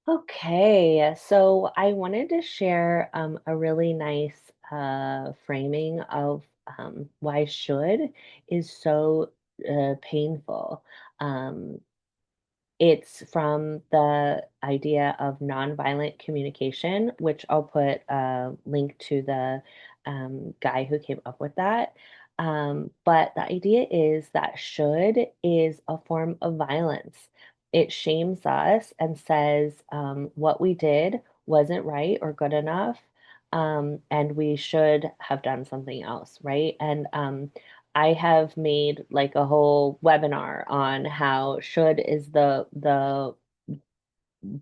Okay, so I wanted to share a really nice framing of why should is so painful. Um, it's from the idea of nonviolent communication, which I'll put a link to the guy who came up with that. But the idea is that should is a form of violence. It shames us and says what we did wasn't right or good enough, and we should have done something else, right? And I have made like a whole webinar on how should is the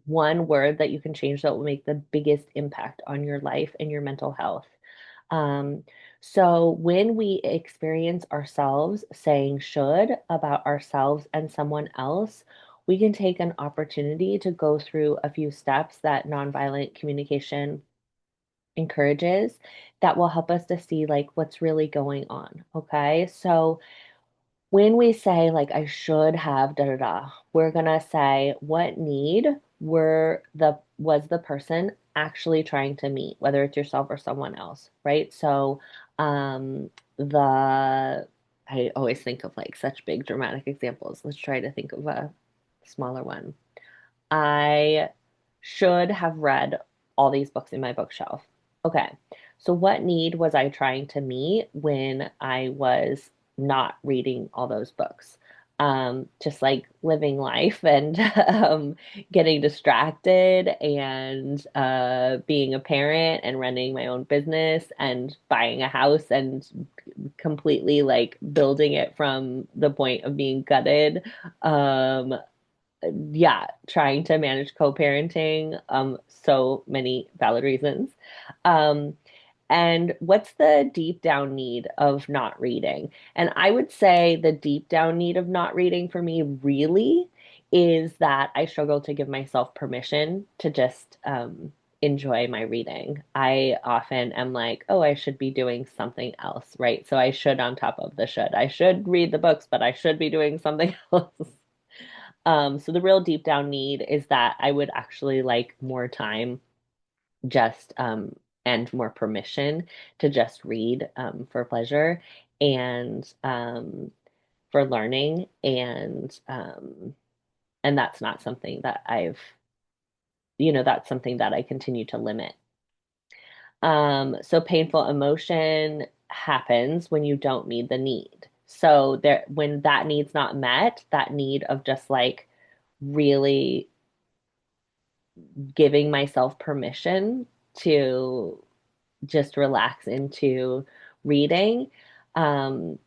one word that you can change that will make the biggest impact on your life and your mental health. Um, so when we experience ourselves saying should about ourselves and someone else, we can take an opportunity to go through a few steps that nonviolent communication encourages that will help us to see like what's really going on. Okay. So when we say like I should have da da da, we're gonna say what need were the was the person actually trying to meet, whether it's yourself or someone else, right? So the I always think of like such big dramatic examples. Let's try to think of a smaller one. I should have read all these books in my bookshelf. Okay. So what need was I trying to meet when I was not reading all those books? Just like living life and getting distracted and being a parent and running my own business and buying a house and completely like building it from the point of being gutted. Yeah, trying to manage co-parenting, so many valid reasons. Um, and what's the deep down need of not reading? And I would say the deep down need of not reading for me really is that I struggle to give myself permission to just enjoy my reading. I often am like, oh, I should be doing something else, right? So I should on top of the should. I should read the books, but I should be doing something else. So the real deep down need is that I would actually like more time just and more permission to just read for pleasure and for learning and that's not something that that's something that I continue to limit. So painful emotion happens when you don't meet the need. So there when that need's not met, that need of just like really giving myself permission to just relax into reading. Um,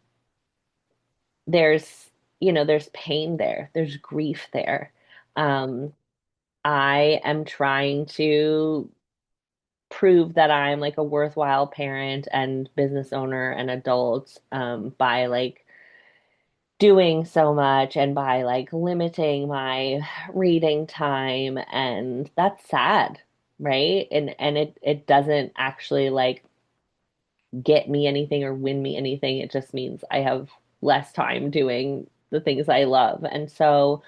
there's pain there, there's grief there. Um, I am trying to prove that I'm like a worthwhile parent and business owner and adult by like doing so much and by like limiting my reading time and that's sad, right? And it doesn't actually like get me anything or win me anything. It just means I have less time doing the things I love. And so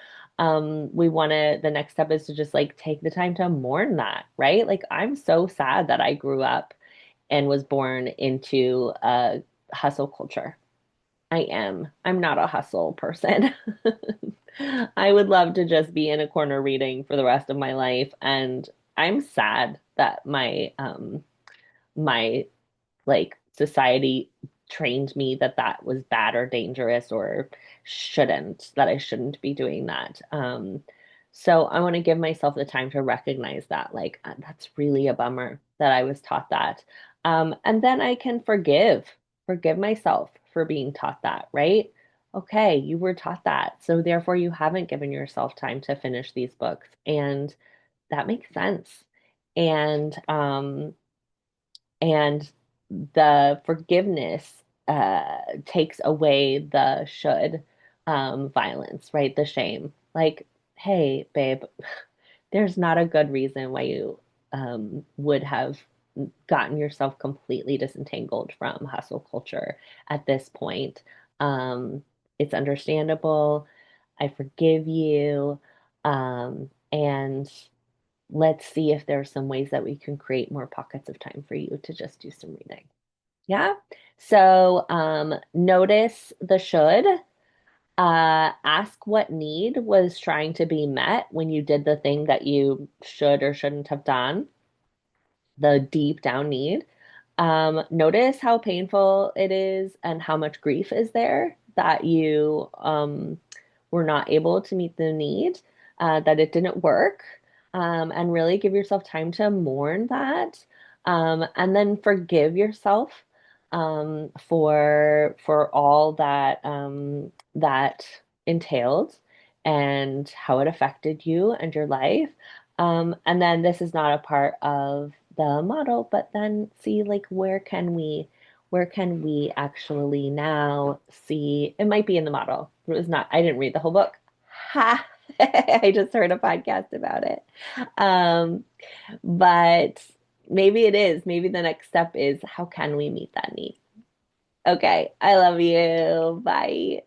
we want to the next step is to just like take the time to mourn that, right? Like I'm so sad that I grew up and was born into a hustle culture. I am. I'm not a hustle person. I would love to just be in a corner reading for the rest of my life. And I'm sad that my like society trained me that that was bad or dangerous or that I shouldn't be doing that. So I want to give myself the time to recognize that, like, that's really a bummer that I was taught that. And then I can forgive myself for being taught that, right? Okay, you were taught that. So therefore you haven't given yourself time to finish these books. And that makes sense. And and the forgiveness takes away the should violence, right? The shame. Like, hey, babe, there's not a good reason why you would have gotten yourself completely disentangled from hustle culture at this point. Um, it's understandable. I forgive you. And let's see if there's some ways that we can create more pockets of time for you to just do some reading. Yeah. So notice the should. Ask what need was trying to be met when you did the thing that you should or shouldn't have done, the deep down need. Notice how painful it is and how much grief is there that you were not able to meet the need, that it didn't work, and really give yourself time to mourn that, and then forgive yourself for all that that entailed and how it affected you and your life. And then this is not a part of the model, but then see like where can we actually now see it might be in the model. It was not, I didn't read the whole book. Ha! I just heard a podcast about it. Um, but maybe it is. Maybe the next step is how can we meet that need? Okay, I love you. Bye.